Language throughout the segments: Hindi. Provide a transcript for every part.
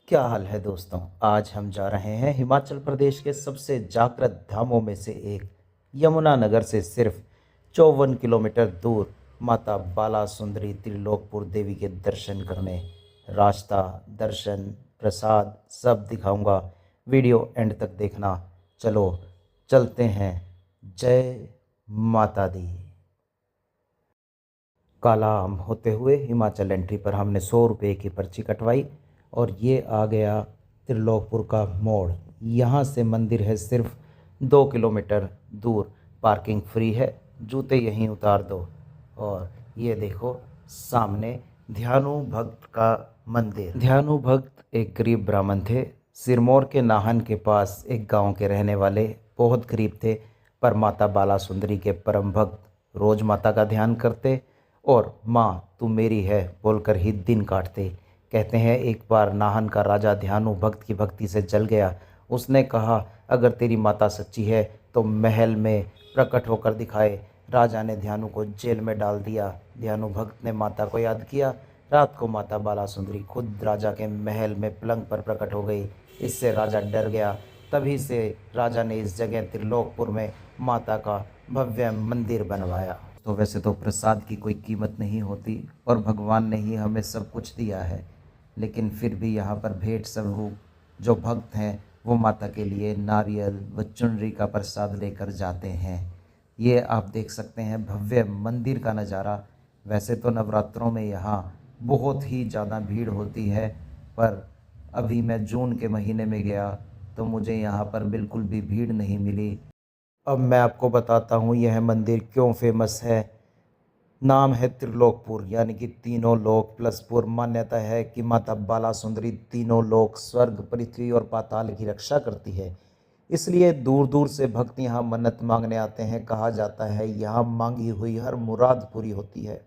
क्या हाल है दोस्तों। आज हम जा रहे हैं हिमाचल प्रदेश के सबसे जागृत धामों में से एक यमुनानगर से सिर्फ 54 किलोमीटर दूर माता बाला सुंदरी त्रिलोकपुर देवी के दर्शन करने। रास्ता, दर्शन, प्रसाद सब दिखाऊंगा। वीडियो एंड तक देखना। चलो चलते हैं। जय माता दी। काला आम होते हुए हिमाचल एंट्री पर हमने 100 रुपये की पर्ची कटवाई और ये आ गया त्रिलोकपुर का मोड़। यहाँ से मंदिर है सिर्फ 2 किलोमीटर दूर। पार्किंग फ्री है, जूते यहीं उतार दो। और ये देखो सामने ध्यानु भक्त का मंदिर। ध्यानु भक्त एक गरीब ब्राह्मण थे। सिरमौर के नाहन के पास एक गांव के रहने वाले, बहुत गरीब थे, पर माता बाला सुंदरी के परम भक्त। रोज माता का ध्यान करते और माँ तू मेरी है बोलकर ही दिन काटते। कहते हैं एक बार नाहन का राजा ध्यानु भक्त की भक्ति से जल गया। उसने कहा अगर तेरी माता सच्ची है तो महल में प्रकट होकर दिखाए। राजा ने ध्यानु को जेल में डाल दिया। ध्यानु भक्त ने माता को याद किया। रात को माता बाला सुंदरी खुद राजा के महल में पलंग पर प्रकट हो गई। इससे राजा डर गया। तभी से राजा ने इस जगह त्रिलोकपुर में माता का भव्य मंदिर बनवाया। तो वैसे तो प्रसाद की कोई कीमत नहीं होती और भगवान ने ही हमें सब कुछ दिया है, लेकिन फिर भी यहाँ पर भेंट स्वरूप जो भक्त हैं वो माता के लिए नारियल व चुनरी का प्रसाद लेकर जाते हैं। ये आप देख सकते हैं भव्य मंदिर का नज़ारा। वैसे तो नवरात्रों में यहाँ बहुत ही ज़्यादा भीड़ होती है, पर अभी मैं जून के महीने में गया तो मुझे यहाँ पर बिल्कुल भी भीड़ नहीं मिली। अब मैं आपको बताता हूँ यह मंदिर क्यों फेमस है। नाम है त्रिलोकपुर, यानी कि तीनों लोक प्लस पुर। मान्यता है कि माता बाला सुंदरी तीनों लोक, स्वर्ग, पृथ्वी और पाताल की रक्षा करती है। इसलिए दूर दूर से भक्त यहाँ मन्नत मांगने आते हैं। कहा जाता है यहाँ मांगी हुई हर मुराद पूरी होती है।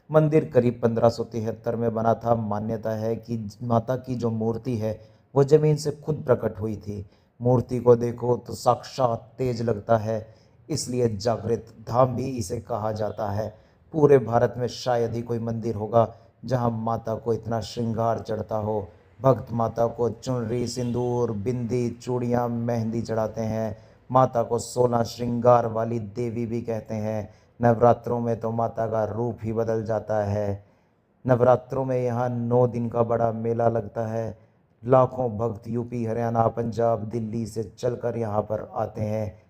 मंदिर करीब 1573 में बना था। मान्यता है कि माता की जो मूर्ति है वो ज़मीन से खुद प्रकट हुई थी। मूर्ति को देखो तो साक्षात तेज लगता है, इसलिए जागृत धाम भी इसे कहा जाता है। पूरे भारत में शायद ही कोई मंदिर होगा जहां माता को इतना श्रृंगार चढ़ता हो। भक्त माता को चुनरी, सिंदूर, बिंदी, चूड़ियाँ, मेहंदी चढ़ाते हैं। माता को 16 श्रृंगार वाली देवी भी कहते हैं। नवरात्रों में तो माता का रूप ही बदल जाता है। नवरात्रों में यहाँ 9 दिन का बड़ा मेला लगता है। लाखों भक्त यूपी, हरियाणा, पंजाब, दिल्ली से चलकर यहाँ पर आते हैं।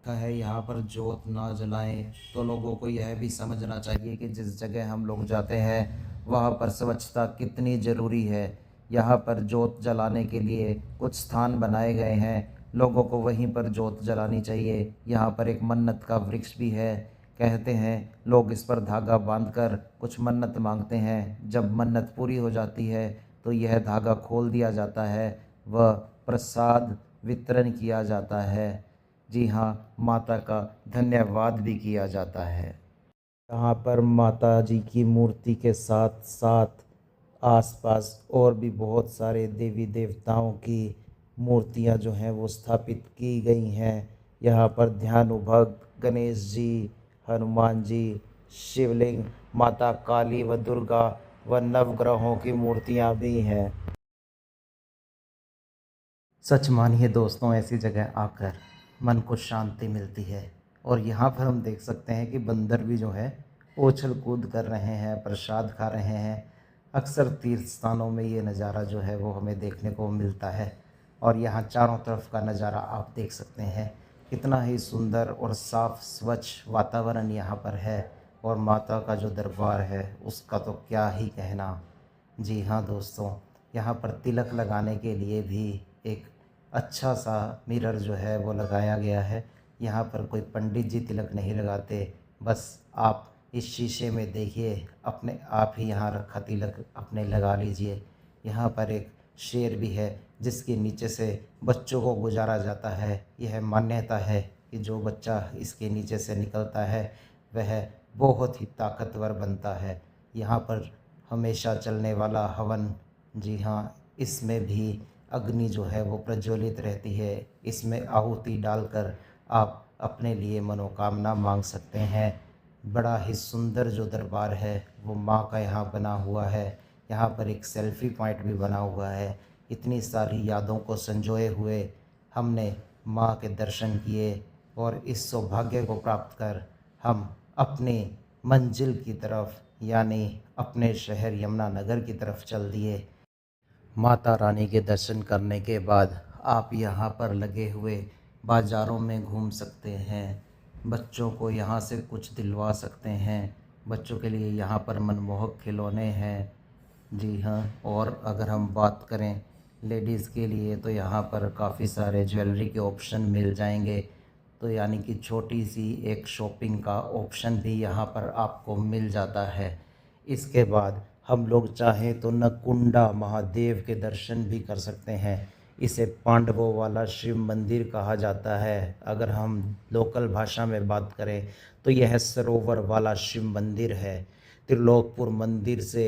है यहाँ पर जोत ना जलाएं तो लोगों को यह भी समझना चाहिए कि जिस जगह हम लोग जाते हैं वहाँ पर स्वच्छता कितनी ज़रूरी है। यहाँ पर जोत जलाने के लिए कुछ स्थान बनाए गए हैं, लोगों को वहीं पर जोत जलानी चाहिए। यहाँ पर एक मन्नत का वृक्ष भी है। कहते हैं लोग इस पर धागा बांधकर कुछ मन्नत मांगते हैं। जब मन्नत पूरी हो जाती है तो यह धागा खोल दिया जाता है व प्रसाद वितरण किया जाता है। जी हाँ, माता का धन्यवाद भी किया जाता है। यहाँ पर माता जी की मूर्ति के साथ साथ आसपास और भी बहुत सारे देवी देवताओं की मूर्तियाँ जो हैं वो स्थापित की गई हैं। यहाँ पर ध्यानु भक्त, गणेश जी, हनुमान जी, शिवलिंग, माता काली व दुर्गा व नवग्रहों की मूर्तियाँ भी हैं। सच मानिए दोस्तों, ऐसी जगह आकर मन को शांति मिलती है। और यहाँ पर हम देख सकते हैं कि बंदर भी जो है उछल कूद कर रहे हैं, प्रसाद खा रहे हैं। अक्सर तीर्थ स्थानों में ये नज़ारा जो है वो हमें देखने को मिलता है। और यहाँ चारों तरफ का नज़ारा आप देख सकते हैं, कितना ही सुंदर और साफ स्वच्छ वातावरण यहाँ पर है। और माता का जो दरबार है उसका तो क्या ही कहना। जी हाँ दोस्तों, यहाँ पर तिलक लगाने के लिए भी एक अच्छा सा मिरर जो है वो लगाया गया है। यहाँ पर कोई पंडित जी तिलक नहीं लगाते, बस आप इस शीशे में देखिए, अपने आप ही यहाँ रखा तिलक अपने लगा लीजिए। यहाँ पर एक शेर भी है जिसके नीचे से बच्चों को गुजारा जाता है। यह मान्यता है कि जो बच्चा इसके नीचे से निकलता है वह बहुत ही ताकतवर बनता है। यहाँ पर हमेशा चलने वाला हवन, जी हाँ, इसमें भी अग्नि जो है वो प्रज्वलित रहती है। इसमें आहुति डालकर आप अपने लिए मनोकामना मांग सकते हैं। बड़ा ही सुंदर जो दरबार है वो माँ का यहाँ बना हुआ है। यहाँ पर एक सेल्फ़ी पॉइंट भी बना हुआ है। इतनी सारी यादों को संजोए हुए हमने माँ के दर्शन किए और इस सौभाग्य को प्राप्त कर हम अपनी मंजिल की तरफ यानी अपने शहर यमुनानगर की तरफ चल दिए। माता रानी के दर्शन करने के बाद आप यहाँ पर लगे हुए बाज़ारों में घूम सकते हैं, बच्चों को यहाँ से कुछ दिलवा सकते हैं। बच्चों के लिए यहाँ पर मनमोहक खिलौने हैं। जी हाँ, और अगर हम बात करें लेडीज़ के लिए तो यहाँ पर काफ़ी सारे ज्वेलरी के ऑप्शन मिल जाएंगे। तो यानी कि छोटी सी एक शॉपिंग का ऑप्शन भी यहाँ पर आपको मिल जाता है। इसके बाद हम लोग चाहें तो नकुंडा महादेव के दर्शन भी कर सकते हैं। इसे पांडवों वाला शिव मंदिर कहा जाता है। अगर हम लोकल भाषा में बात करें तो यह सरोवर वाला शिव मंदिर है। त्रिलोकपुर मंदिर से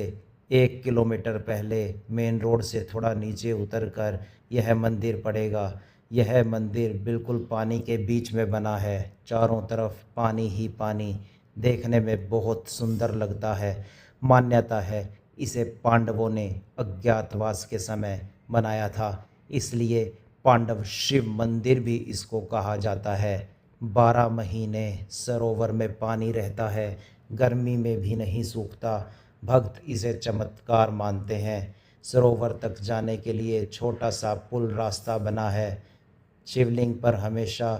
1 किलोमीटर पहले मेन रोड से थोड़ा नीचे उतरकर यह मंदिर पड़ेगा। यह मंदिर बिल्कुल पानी के बीच में बना है, चारों तरफ पानी ही पानी, देखने में बहुत सुंदर लगता है। मान्यता है इसे पांडवों ने अज्ञातवास के समय बनाया था, इसलिए पांडव शिव मंदिर भी इसको कहा जाता है। 12 महीने सरोवर में पानी रहता है, गर्मी में भी नहीं सूखता। भक्त इसे चमत्कार मानते हैं। सरोवर तक जाने के लिए छोटा सा पुल रास्ता बना है। शिवलिंग पर हमेशा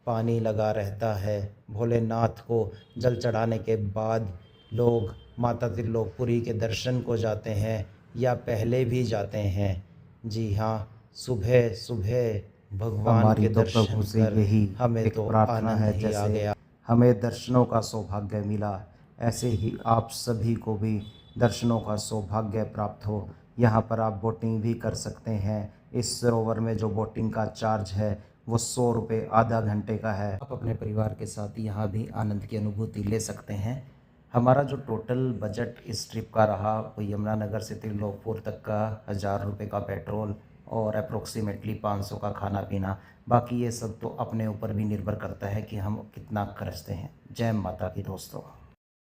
पानी लगा रहता है। भोलेनाथ को जल चढ़ाने के बाद लोग माता त्रिलोकपुरी के दर्शन को जाते हैं या पहले भी जाते हैं। जी हाँ, सुबह सुबह भगवान के दर्शन से यही हमें तो प्रार्थना है, जैसे आ गया हमें दर्शनों का सौभाग्य मिला, ऐसे ही आप सभी को भी दर्शनों का सौभाग्य प्राप्त हो। यहाँ पर आप बोटिंग भी कर सकते हैं। इस सरोवर में जो बोटिंग का चार्ज है वो 100 रुपये आधा घंटे का है। आप अपने परिवार के साथ यहाँ भी आनंद की अनुभूति ले सकते हैं। हमारा जो टोटल बजट इस ट्रिप का रहा वो यमुनानगर से त्रिलोकपुर तक का 1000 रुपये का पेट्रोल और अप्रोक्सीमेटली 500 का खाना पीना। बाकी ये सब तो अपने ऊपर भी निर्भर करता है कि हम कितना खर्चते हैं। जय माता की दोस्तों।